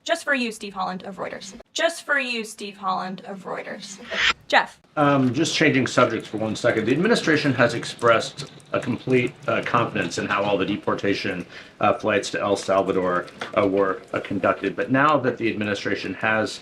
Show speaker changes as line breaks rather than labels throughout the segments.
Just for you, Steve Holland of Reuters. Just for you, Steve Holland of Reuters. Jeff.
Just changing subjects for 1 second. The administration has expressed a complete confidence in how all the deportation flights to El Salvador were conducted. But now that the administration has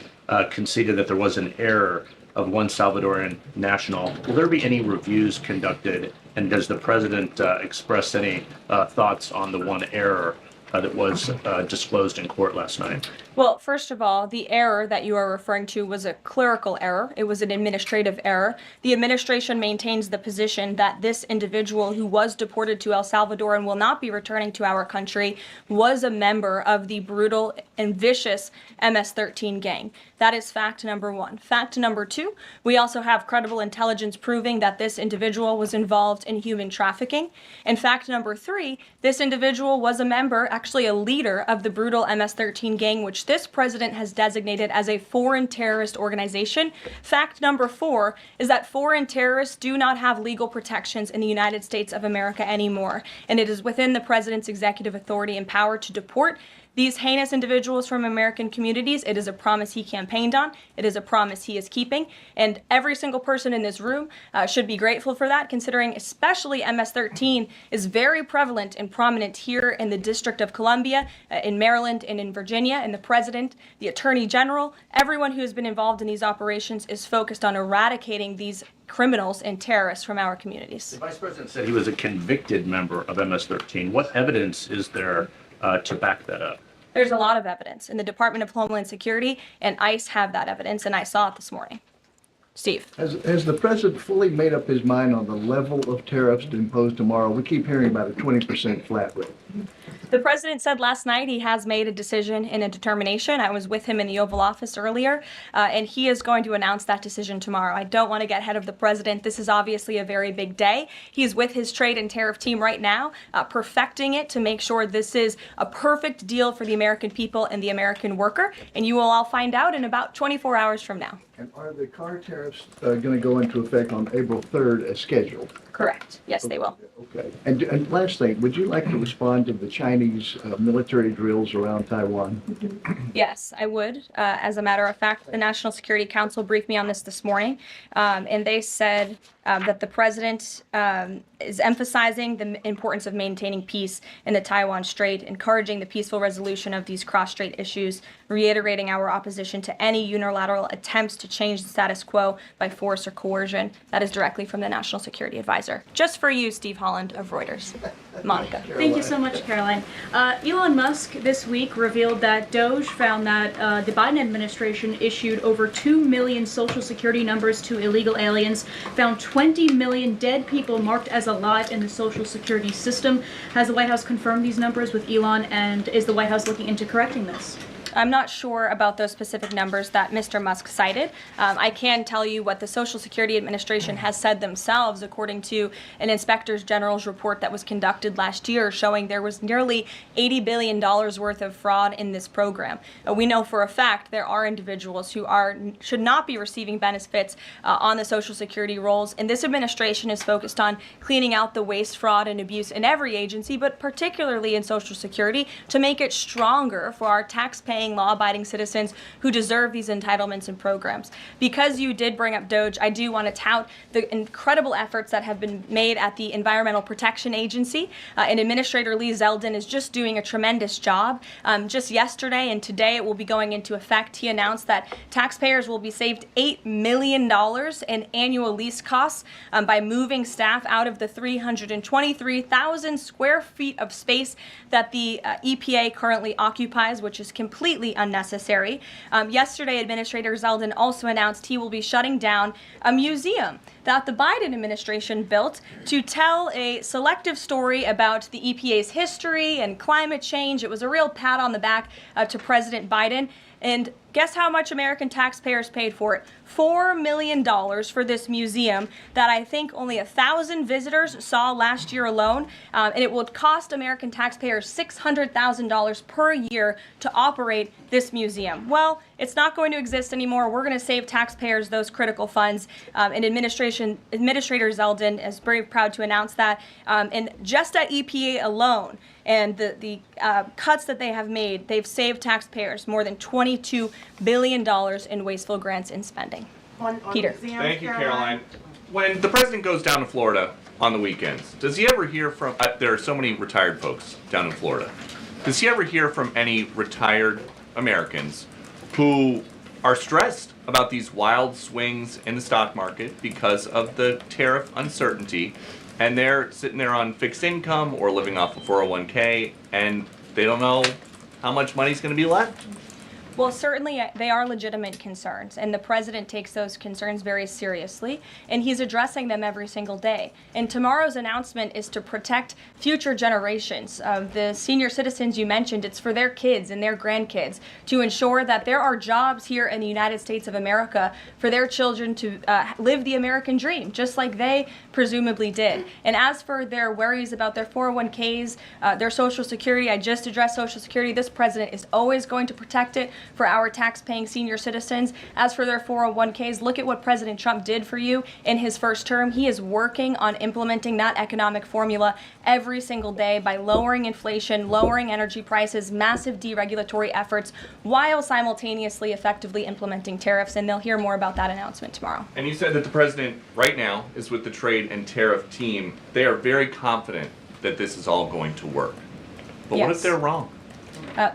conceded that there was an error of one Salvadoran national, will there be any reviews conducted? And does the president express any thoughts on the one error that was disclosed in court last night?
Well, first of all, the error that you are referring to was a clerical error. It was an administrative error. The administration maintains the position that this individual who was deported to El Salvador and will not be returning to our country was a member of the brutal and vicious MS-13 gang. That is fact number one. Fact number two, we also have credible intelligence proving that this individual was involved in human trafficking. And fact number three, this individual was a member, actually a leader of the brutal MS-13 gang, which this president has designated as a foreign terrorist organization. Fact number four is that foreign terrorists do not have legal protections in the United States of America anymore, and it is within the president's executive authority and power to deport these heinous individuals from American communities. It is a promise he campaigned on. It is a promise he is keeping. And every single person in this room should be grateful for that, considering especially MS-13 is very prevalent and prominent here in the District of Columbia, in Maryland, and in Virginia. And the president, the attorney general, everyone who has been involved in these operations is focused on eradicating these criminals and terrorists from our communities.
The vice president said he was a convicted member of MS-13. What evidence is there to back that up?
There's a lot of evidence, and the Department of Homeland Security and ICE have that evidence, and I saw it this morning. Steve.
Has the president fully made up his mind on the level of tariffs to impose tomorrow? We keep hearing about a 20% flat rate.
The president said last night he has made a decision and a determination. I was with him in the Oval Office earlier, and he is going to announce that decision tomorrow. I don't want to get ahead of the president. This is obviously a very big day. He's with his trade and tariff team right now, perfecting it to make sure this is a perfect deal for the American people and the American worker, and you will all find out in about 24 hours from now.
And are the car tariffs going to go into effect on April 3rd as scheduled?
Correct. Yes, they will.
Okay. And last thing, would you like to respond to the Chinese military drills around Taiwan?
Yes, I would. As a matter of fact, the National Security Council briefed me on this morning, and they said that the president is emphasizing the importance of maintaining peace in the Taiwan Strait, encouraging the peaceful resolution of these cross-strait issues, reiterating our opposition to any unilateral attempts to change the status quo by force or coercion. That is directly from the National Security Advisor. Just for you, Steve Holland of Reuters. Monica.
Thank you so much, Caroline. Elon Musk this week revealed that Doge found that the Biden administration issued over 2 million social security numbers to illegal aliens, found 20 million dead people marked as alive in the social security system. Has the White House confirmed these numbers with Elon, and is the White House looking into correcting this?
I'm not sure about those specific numbers that Mr. Musk cited. I can tell you what the Social Security Administration has said themselves, according to an Inspector General's report that was conducted last year, showing there was nearly $80 billion worth of fraud in this program. We know for a fact there are individuals who should not be receiving benefits on the Social Security rolls, and this administration is focused on cleaning out the waste, fraud, and abuse in every agency, but particularly in Social Security, to make it stronger for our tax-paying, law-abiding citizens who deserve these entitlements and programs. Because you did bring up Doge, I do want to tout the incredible efforts that have been made at the Environmental Protection Agency, and Administrator Lee Zeldin is just doing a tremendous job. Just yesterday and today it will be going into effect. He announced that taxpayers will be saved $8 million in annual lease costs by moving staff out of the 323,000 square feet of space that the EPA currently occupies, which is completely unnecessary. Yesterday, Administrator Zeldin also announced he will be shutting down a museum that the Biden administration built to tell a selective story about the EPA's history and climate change. It was a real pat on the back to President Biden. And guess how much American taxpayers paid for it? $4 million for this museum that I think only 1,000 visitors saw last year alone. And it will cost American taxpayers $600,000 per year to operate operate this museum? Well, it's not going to exist anymore. We're going to save taxpayers those critical funds. And Administrator Zeldin is very proud to announce that. And just at EPA alone, and the cuts that they have made, they've saved taxpayers more than $22 billion in wasteful grants and spending. Peter.
Thank you, Caroline. When the president goes down to Florida on the weekends, does he ever hear from, there are so many retired folks down in Florida, does he ever hear from any retired Americans who are stressed about these wild swings in the stock market because of the tariff uncertainty, and they're sitting there on fixed income or living off a 401k, and they don't know how much money's going to be left?
Well, certainly they are legitimate concerns, and the president takes those concerns very seriously, and he's addressing them every single day. And tomorrow's announcement is to protect future generations. The senior citizens you mentioned, it's for their kids and their grandkids to ensure that there are jobs here in the United States of America for their children to live the American dream, just like they presumably did. And as for their worries about their 401ks, their Social Security, I just addressed Social Security. This president is always going to protect it for our tax-paying senior citizens. As for their 401ks, look at what President Trump did for you in his first term. He is working on implementing that economic formula every single day by lowering inflation, lowering energy prices, massive deregulatory efforts, while simultaneously effectively implementing tariffs, and they'll hear more about that announcement tomorrow.
And you said that the president right now is with the trade and tariff team. They are very confident that this is all going to work. But what if
Yes.
they're wrong?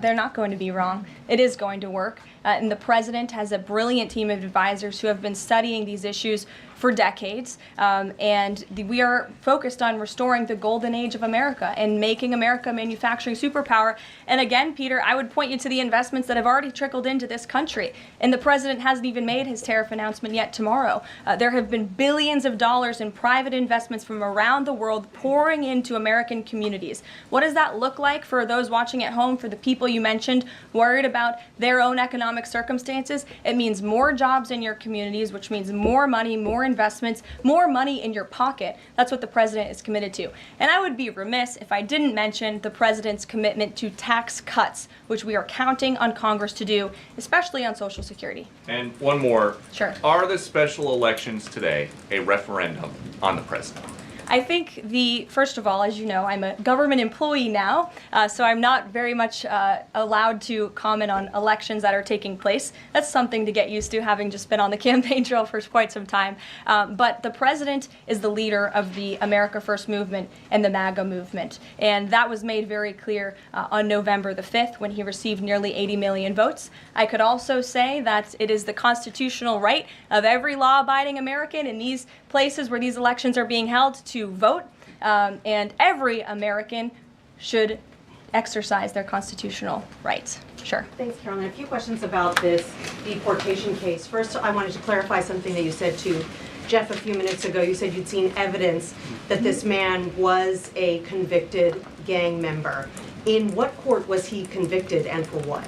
They're not going to be wrong. It is going to work. And the president has a brilliant team of advisors who have been studying these issues for decades. We are focused on restoring the golden age of America and making America a manufacturing superpower. And again, Peter, I would point you to the investments that have already trickled into this country. And the president hasn't even made his tariff announcement yet tomorrow. There have been billions of dollars in private investments from around the world pouring into American communities. What does that look like for those watching at home, for the people you mentioned worried about their own economic circumstances? It means more jobs in your communities, which means more money, more investments, more money in your pocket. That's what the president is committed to. And I would be remiss if I didn't mention the president's commitment to tax cuts, which we are counting on Congress to do, especially on Social Security.
And one more.
Sure.
Are the special elections today a referendum on the president?
I think first of all, as you know, I'm a government employee now, so I'm not very much allowed to comment on elections that are taking place. That's something to get used to, having just been on the campaign trail for quite some time. But the president is the leader of the America First movement and the MAGA movement. And that was made very clear on November the 5th when he received nearly 80 million votes. I could also say that it is the constitutional right of every law-abiding American in these places where these elections are being held to vote, and every American should exercise their constitutional rights. Sure.
Thanks, Caroline. A few questions about this deportation case. First, I wanted to clarify something that you said to Jeff a few minutes ago. You said you'd seen evidence that this man was a convicted gang member. In what court was he convicted and for what?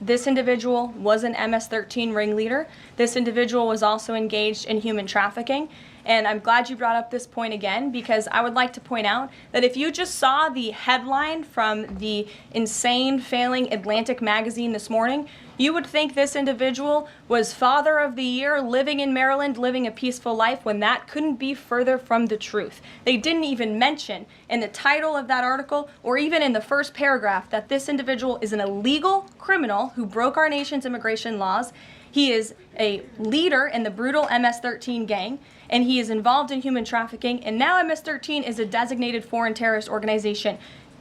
This individual was an MS-13 ringleader. This individual was also engaged in human trafficking. And I'm glad you brought up this point again, because I would like to point out that if you just saw the headline from the insane, failing Atlantic magazine this morning, you would think this individual was Father of the Year, living in Maryland, living a peaceful life, when that couldn't be further from the truth. They didn't even mention in the title of that article, or even in the first paragraph, that this individual is an illegal criminal who broke our nation's immigration laws. He is a leader in the brutal MS-13 gang, and he is involved in human trafficking, and now MS-13 is a designated foreign terrorist organization.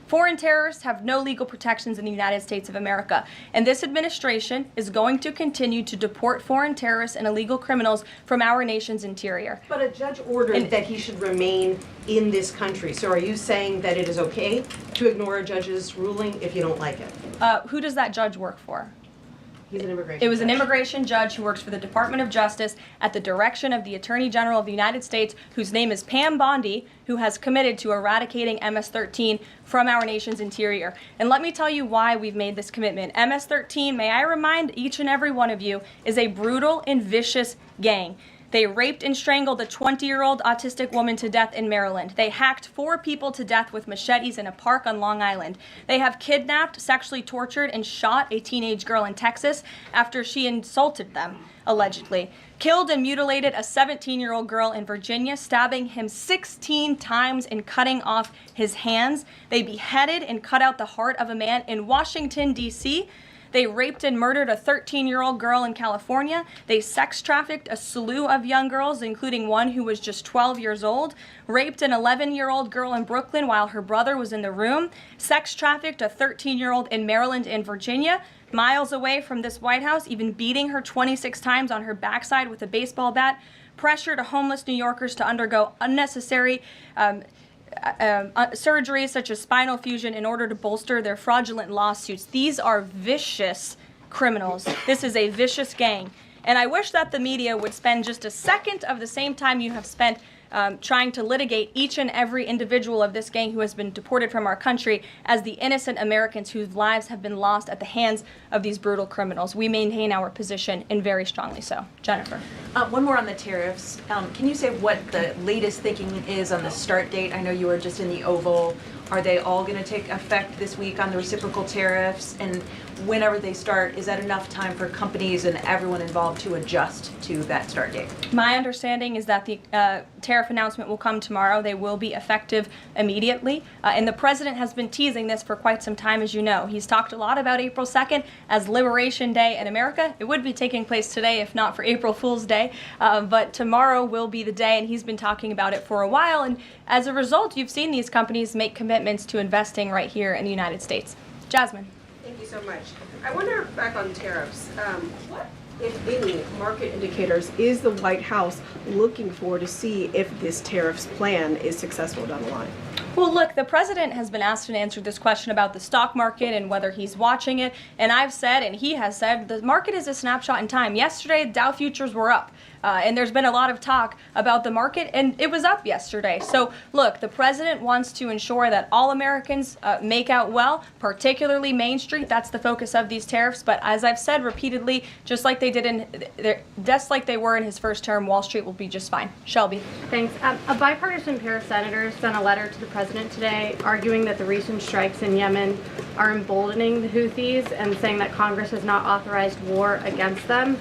Foreign terrorists have no legal protections in the United States of America, and this administration is going to continue to deport foreign terrorists and illegal criminals from our nation's interior.
But a judge ordered that he should remain in this country. So are you saying that it is okay to ignore a judge's ruling if you don't like it?
Who does that judge work for?
He's an immigration
It was an
judge.
immigration judge who works for the Department of Justice at the direction of the Attorney General of the United States, whose name is Pam Bondi, who has committed to eradicating MS-13 from our nation's interior. And let me tell you why we've made this commitment. MS-13, may I remind each and every one of you, is a brutal and vicious gang. They raped and strangled a 20-year-old autistic woman to death in Maryland. They hacked 4 people to death with machetes in a park on Long Island. They have kidnapped, sexually tortured, and shot a teenage girl in Texas after she insulted them, allegedly. Killed and mutilated a 17-year-old girl in Virginia, stabbing him 16 times and cutting off his hands. They beheaded and cut out the heart of a man in Washington, D.C. They raped and murdered a 13-year-old girl in California. They sex trafficked a slew of young girls, including one who was just 12 years old. Raped an 11-year-old girl in Brooklyn while her brother was in the room. Sex trafficked a 13-year-old in Maryland and Virginia. Miles away from this White House, even beating her 26 times on her backside with a baseball bat. Pressured homeless New Yorkers to undergo unnecessary surgeries such as spinal fusion in order to bolster their fraudulent lawsuits. These are vicious criminals. This is a vicious gang. And I wish that the media would spend just a second of the same time you have spent trying to litigate each and every individual of this gang who has been deported from our country as the innocent Americans whose lives have been lost at the hands of these brutal criminals. We maintain our position, and very strongly so. Jennifer.
One more on the tariffs. Can you say what the latest thinking is on the start date? I know you were just in the Oval. Are they all going to take effect this week on the reciprocal tariffs? And whenever they start, is that enough time for companies and everyone involved to adjust to that start date?
My understanding is that the tariff announcement will come tomorrow. They will be effective immediately. And the president has been teasing this for quite some time, as you know. He's talked a lot about April 2nd as Liberation Day in America. It would be taking place today if not for April Fool's Day. But tomorrow will be the day, and he's been talking about it for a while. And as a result, you've seen these companies make commitments to investing right here in the United States. Jasmine.
Thank you so much. I wonder, back on tariffs, what, if any, market indicators is the White House looking for to see if this tariffs plan is successful down the line?
Well, look, the president has been asked and answered this question about the stock market and whether he's watching it. And I've said, and he has said, the market is a snapshot in time. Yesterday, Dow futures were up. And there's been a lot of talk about the market, and it was up yesterday. So, look, the president wants to ensure that all Americans make out well, particularly Main Street. That's the focus of these tariffs. But as I've said repeatedly, just like they were in his first term, Wall Street will be just fine. Shelby.
Thanks. A bipartisan pair of senators sent a letter to the president today arguing that the recent strikes in Yemen are emboldening the Houthis and saying that Congress has not authorized war against them.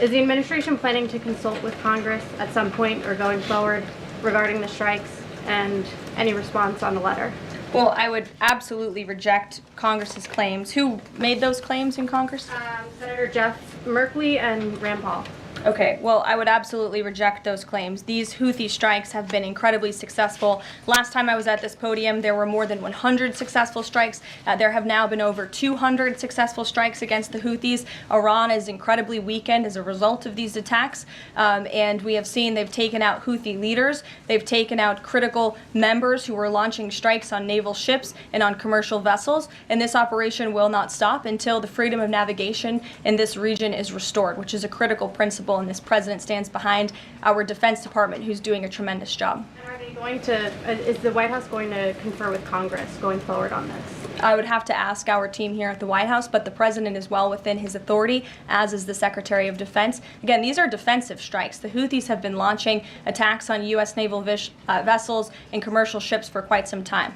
Is the administration planning to consult with Congress at some point or going forward regarding the strikes, and any response on the letter?
Well, I would absolutely reject Congress's claims. Who made those claims in Congress?
Senator Jeff Merkley and Rand Paul.
Okay, well, I would absolutely reject those claims. These Houthi strikes have been incredibly successful. Last time I was at this podium, there were more than 100 successful strikes. There have now been over 200 successful strikes against the Houthis. Iran is incredibly weakened as a result of these attacks, and we have seen they've taken out Houthi leaders. They've taken out critical members who were launching strikes on naval ships and on commercial vessels, and this operation will not stop until the freedom of navigation in this region is restored, which is a critical principle. And this president stands behind our Defense Department, who's doing a tremendous job.
And are they going to, is the White House going to confer with Congress going forward on this?
I would have to ask our team here at the White House, but the president is well within his authority, as is the Secretary of Defense. Again, these are defensive strikes. The Houthis have been launching attacks on U.S. naval vessels and commercial ships for quite some time.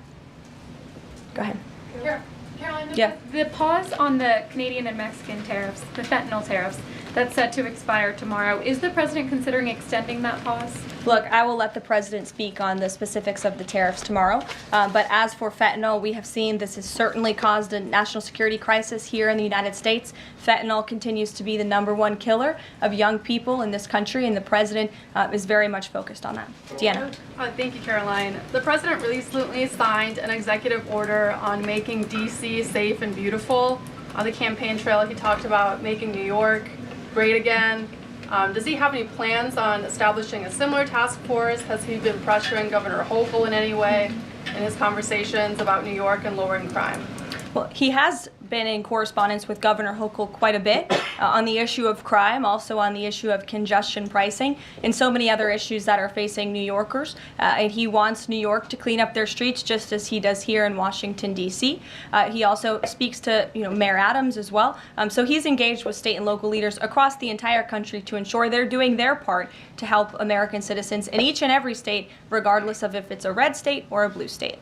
Go ahead.
Caroline,
Yeah.
the pause on the Canadian and Mexican tariffs, the fentanyl tariffs, that's set to expire tomorrow. Is the president considering extending that pause?
Look, I will let the president speak on the specifics of the tariffs tomorrow. But as for fentanyl, we have seen this has certainly caused a national security crisis here in the United States. Fentanyl continues to be the #1 killer of young people in this country, and the president is very much focused on that. Deanna.
Thank you, Caroline. The president recently signed an executive order on making D.C. safe and beautiful. On the campaign trail, he talked about making New York great again. Does he have any plans on establishing a similar task force? Has he been pressuring Governor Hochul in any way in his conversations about New York and lowering crime?
Well, he has been in correspondence with Governor Hochul quite a bit on the issue of crime, also on the issue of congestion pricing, and so many other issues that are facing New Yorkers. And he wants New York to clean up their streets just as he does here in Washington, D.C. He also speaks to Mayor Adams as well. So he's engaged with state and local leaders across the entire country to ensure they're doing their part to help American citizens in each and every state, regardless of if it's a red state or a blue state.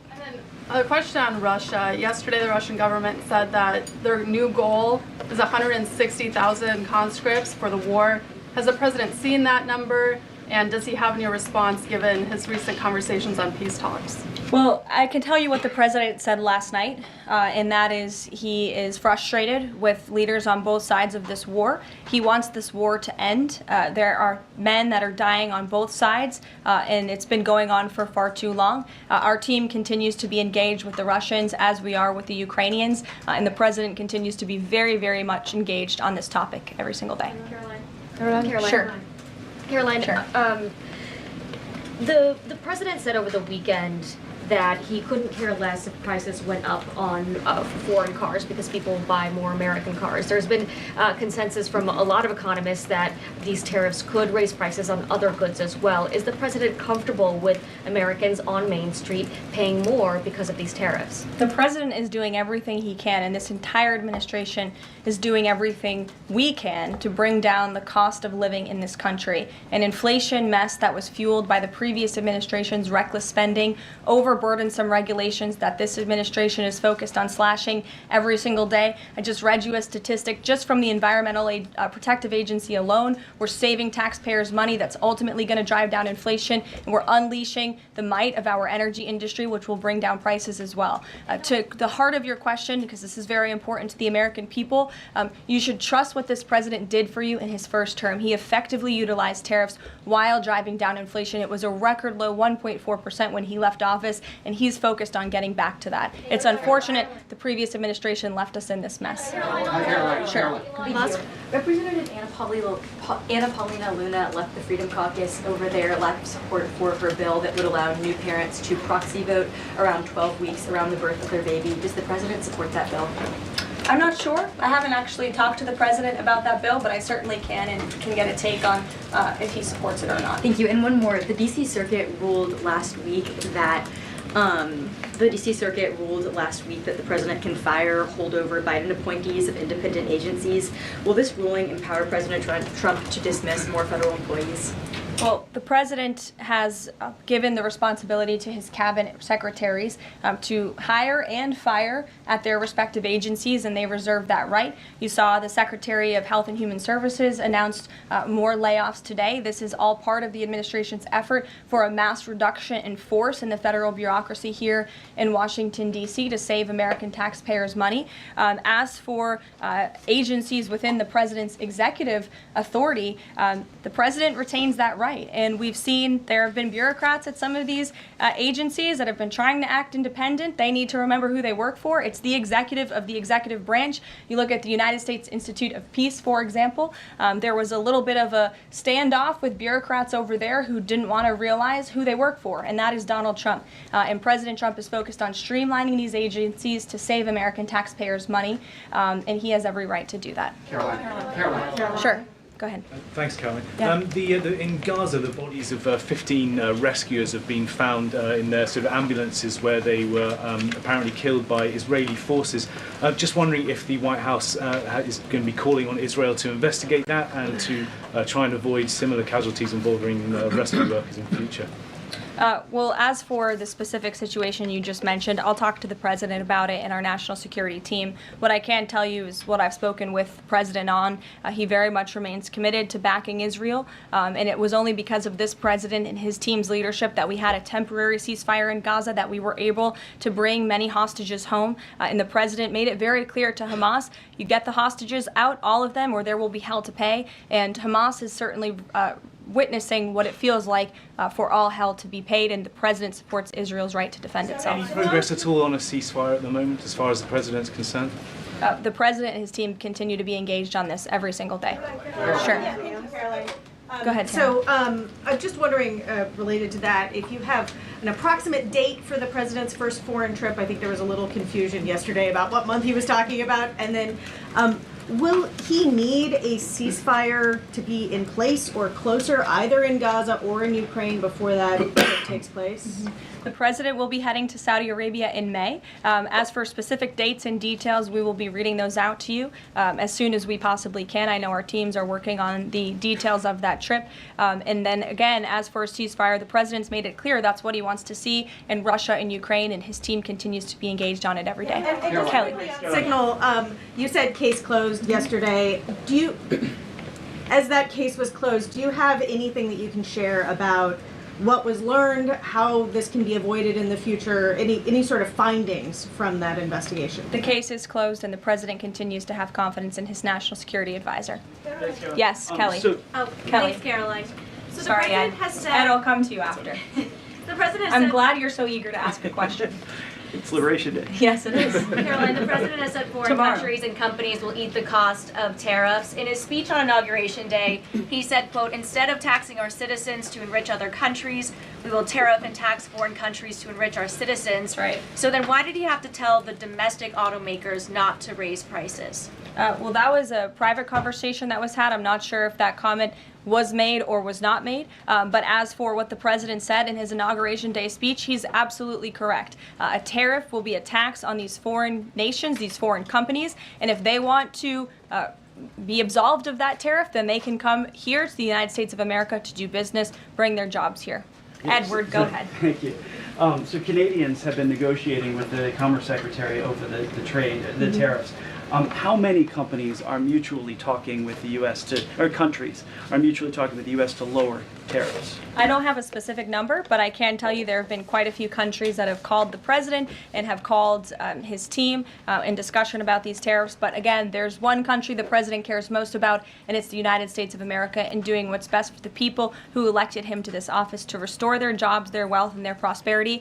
A question on Russia. Yesterday, the Russian government said that their new goal is 160,000 conscripts for the war. Has the president seen that number, and does he have any response given his recent conversations on peace talks?
Well, I can tell you what the president said last night, and that is he is frustrated with leaders on both sides of this war. He wants this war to end. There are men that are dying on both sides, and it's been going on for far too long. Our team continues to be engaged with the Russians as we are with the Ukrainians, and the president continues to be very, very much engaged on this topic every single day.
Caroline.
Sure.
Caroline,
Sure.
The president said over the weekend that he couldn't care less if prices went up on foreign cars because people buy more American cars. There's been consensus from a lot of economists that these tariffs could raise prices on other goods as well. Is the president comfortable with Americans on Main Street paying more because of these tariffs?
The president is doing everything he can, and this entire administration is doing everything we can to bring down the cost of living in this country. An inflation mess that was fueled by the previous administration's reckless spending, overburdensome regulations that this administration is focused on slashing every single day. I just read you a statistic just from the Environmental Protective Agency alone. We're saving taxpayers money that's ultimately going to drive down inflation, and we're unleashing the might of our energy industry, which will bring down prices as well. To the heart of your question, because this is very important to the American people, you should trust what this president did for you in his first term. He effectively utilized tariffs while driving down inflation. It was a record low 1.4% when he left office, and he's focused on getting back to that. It's unfortunate the previous administration left us in this mess. Sure.
Musk, Representative Anna Paulina Luna left the Freedom Caucus over their lack of support for her bill that would allow new parents to proxy vote around 12 weeks around the birth of their baby. Does the president support that bill?
I'm not sure. I haven't actually talked to the president about that bill, but I certainly can and can get a take on if he supports it or not.
Thank you. And one more. The D.C. Circuit ruled last week that the president can fire holdover Biden appointees of independent agencies. Will this ruling empower President Trump to dismiss more federal employees?
Well, the president has given the responsibility to his cabinet secretaries to hire and fire at their respective agencies, and they reserve that right. You saw the Secretary of Health and Human Services announced more layoffs today. This is all part of the administration's effort for a mass reduction in force in the federal bureaucracy here in Washington, D.C. to save American taxpayers money. As for agencies within the president's executive authority, the president retains that right. And we've seen there have been bureaucrats at some of these agencies that have been trying to act independent. They need to remember who they work for. It's the executive of the executive branch. You look at the United States Institute of Peace, for example. There was a little bit of a standoff with bureaucrats over there who didn't want to realize who they work for, and that is Donald Trump. And President Trump is focused on streamlining these agencies to save American taxpayers money, and he has every right to do that.
Caroline.
Sure. Go ahead.
Thanks, Caroline.
Yeah.
In Gaza, the bodies of 15 rescuers have been found in their sort of ambulances where they were apparently killed by Israeli forces. Just wondering if the White House is going to be calling on Israel to investigate that and to try and avoid similar casualties involving rescue workers in the future.
Well, as for the specific situation you just mentioned, I'll talk to the president about it and our national security team. What I can tell you is what I've spoken with the president on. He very much remains committed to backing Israel, and it was only because of this president and his team's leadership that we had a temporary ceasefire in Gaza, that we were able to bring many hostages home. And the president made it very clear to Hamas, you get the hostages out, all of them, or there will be hell to pay. And Hamas is certainly witnessing what it feels like for all hell to be paid, and the president supports Israel's right to defend itself.
Any progress at all on a ceasefire at the moment, as far as the president's concerned?
The president and his team continue to be engaged on this every single day. Sure.
Caroline.
Go ahead,
So, I'm just wondering, related to that, if you have an approximate date for the president's first foreign trip. I think there was a little confusion yesterday about what month he was talking about. And then, will he need a ceasefire to be in place or closer, either in Gaza or in Ukraine, before that trip takes place?
The president will be heading to Saudi Arabia in May. As for specific dates and details, we will be reading those out to you as soon as we possibly can. I know our teams are working on the details of that trip. And then again, as for a ceasefire, the president's made it clear that's what he wants to see in Russia and Ukraine, and his team continues to be engaged on it every day.
And just quickly on Signal, you said case closed yesterday. Do you, as that case was closed, do you have anything that you can share about what was learned, how this can be avoided in the future, any sort of findings from that investigation?
The case is closed, and the president continues to have confidence in his national security advisor. Yes, Kelly. Kelly.
Thanks, Caroline. So
Sorry,
the
Ed.
president has said.
Ed, I'll come to you after.
The president has
I'm
said.
glad you're so eager to ask a question.
It's Liberation Day.
Yes, it is.
Caroline, the president has said foreign
Tomorrow.
countries and companies will eat the cost of tariffs. In his speech on Inauguration Day, he said, quote, instead of taxing our citizens to enrich other countries, we will tariff and tax foreign countries to enrich our citizens.
Right.
So then why did he have to tell the domestic automakers not to raise prices?
Well, that was a private conversation that was had. I'm not sure if that comment was made or was not made. But as for what the president said in his Inauguration Day speech, he's absolutely correct. A tariff will be a tax on these foreign nations, these foreign companies, and if they want to be absolved of that tariff, then they can come here to the United States of America to do business, bring their jobs here. Edward, go ahead.
Thank you. So Canadians have been negotiating with the Commerce Secretary over the trade, the tariffs. How many companies are mutually talking with the U.S. or countries are mutually talking with the U.S. to lower tariffs?
I don't have a specific number, but I can tell you there have been quite a few countries that have called the president and have called his team in discussion about these tariffs. But again, there's one country the president cares most about, and it's the United States of America, and doing what's best for the people who elected him to this office to restore their jobs, their wealth, and their prosperity.